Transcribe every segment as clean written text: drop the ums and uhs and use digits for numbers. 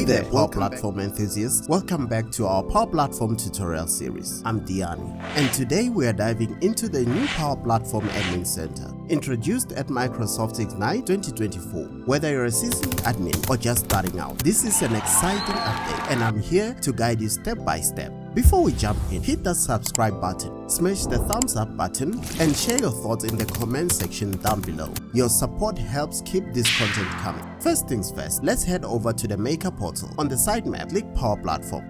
there, Power Platform enthusiasts. Welcome back to our Power Platform tutorial series. I'm Tiyani, and today we are diving into the new Power Platform Admin Center, introduced at Microsoft Ignite 2024. Whether you're a seasoned admin or just starting out, this is an exciting update, and I'm here to guide you step by step. Before we jump in, hit the subscribe button, smash the thumbs up button, and share your thoughts in the comment section down below. Your support helps keep this content coming. First things first, let's head over to the Maker portal. On the sitemap, click Power Platform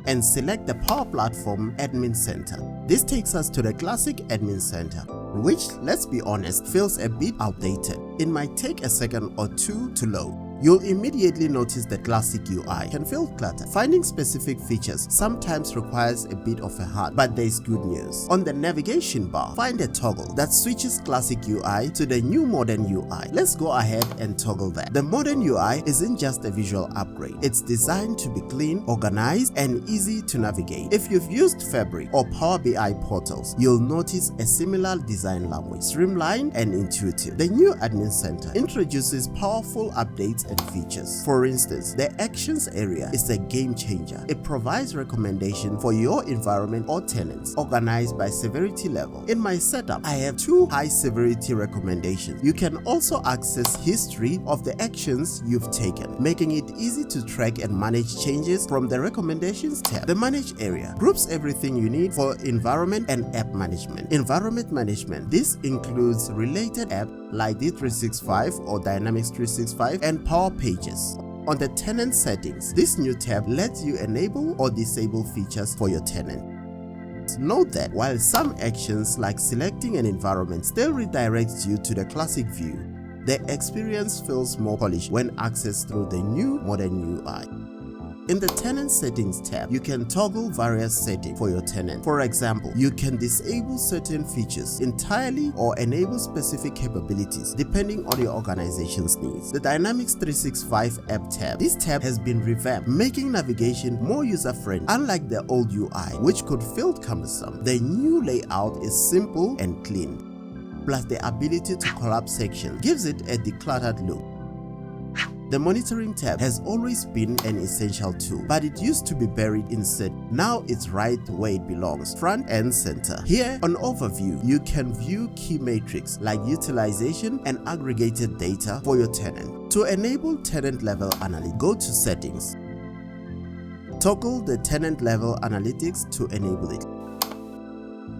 and select the Power Platform Admin Center. This takes us to the classic Admin Center, which, let's be honest, feels a bit outdated. It might take a second or two to load. You'll immediately notice the classic UI can feel cluttered. Finding specific features sometimes requires a bit of a heart, but there's good news. On the navigation bar, find a toggle that switches classic UI to the new modern UI. Let's go ahead and toggle that. The modern UI isn't just a visual upgrade. It's designed to be clean, organized, and easy to navigate. If you've used Fabric or Power BI portals, you'll notice a similar design language, streamlined and intuitive. The new Admin Center introduces powerful updates and features. For instance, the Actions area is a game changer. It provides recommendations for your environment or tenants, organized by severity level. In my setup, I have 2 high severity recommendations. You can also access history of the actions you've taken, making it easy to track and manage changes from the Recommendations tab. The Manage area groups everything you need for environment and app management. Environment management. This includes related apps like D365 or Dynamics 365 and Power Pages. On the tenant settings, this new tab lets you enable or disable features for your tenant. Note that while some actions like selecting an environment still redirects you to the classic view, the experience feels more polished when accessed through the new modern UI. In the Tenant Settings tab, you can toggle various settings for your tenant. For example, you can disable certain features entirely or enable specific capabilities depending on your organization's needs. The Dynamics 365 App tab. This tab has been revamped, making navigation more user-friendly. Unlike the old UI, which could feel cumbersome, the new layout is simple and clean. Plus, the ability to collapse sections gives it a decluttered look. The Monitoring tab has always been an essential tool, but it used to be buried in set. Now it's right where it belongs, front and center. Here on Overview, you can view key metrics like utilization and aggregated data for your tenant. To enable tenant-level analytics, go to Settings. Toggle the tenant-level analytics to enable it.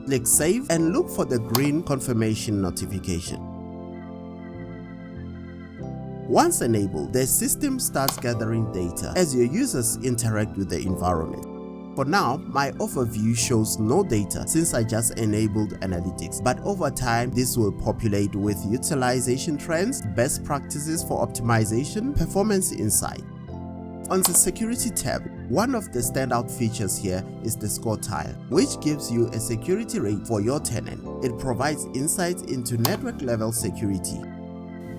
Click Save and look for the green confirmation notification. Once enabled, the system starts gathering data as your users interact with the environment. For now, my overview shows no data since I just enabled analytics, but over time this will populate with utilization trends, best practices for optimization, performance insight. On the Security tab, one of the standout features here is the score tile, which gives you a security rate for your tenant. It provides insights into network level security,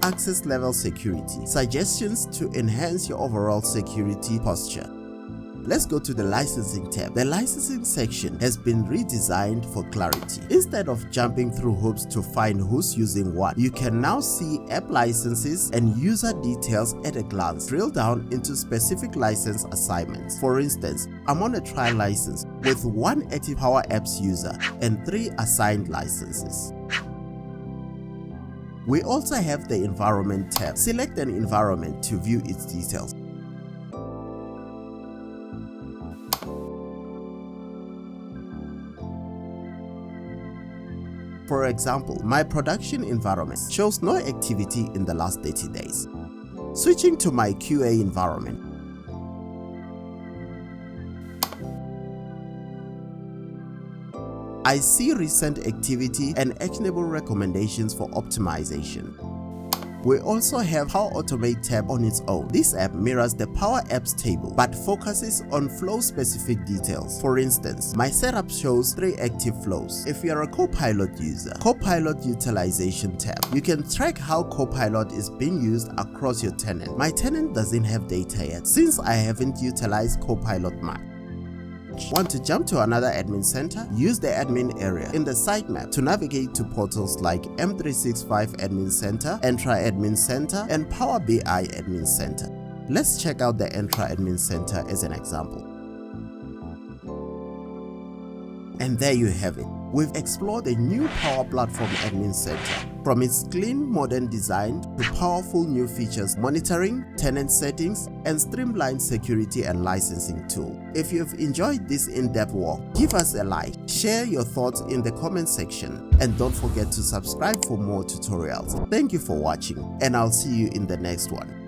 access level security, suggestions to enhance your overall security posture. Let's go to the Licensing tab. The Licensing section has been redesigned for clarity. Instead of jumping through hoops to find who's using what, you can now see app licenses and user details at a glance. Drill down into specific license assignments. For instance, I'm on a trial license with 1 active Power Apps user and 3 assigned licenses. We also have the Environment tab. Select an environment to view its details. For example, my production environment shows no activity in the last 30 days. Switching to my QA environment, I see recent activity and actionable recommendations for optimization. We also have Power Automate tab on its own. This app mirrors the Power Apps table but focuses on flow-specific details. For instance, my setup shows 3 active flows. If you're a Copilot user, Copilot Utilization tab. You can track how Copilot is being used across your tenant. My tenant doesn't have data yet since I haven't utilized Copilot much. page. Want to jump to another admin center? Use the admin area in the sitemap to navigate to portals like M365 Admin Center, Entra Admin Center, and Power BI Admin Center. Let's check out the Entra Admin Center as an example. And there you have it. We've explored the new Power Platform Admin Center. From its clean, modern design to powerful new features, monitoring, tenant settings, and streamlined security and licensing tool. If you've enjoyed this in-depth walk, give us a like, share your thoughts in the comment section, and don't forget to subscribe for more tutorials. Thank you for watching, and I'll see you in the next one.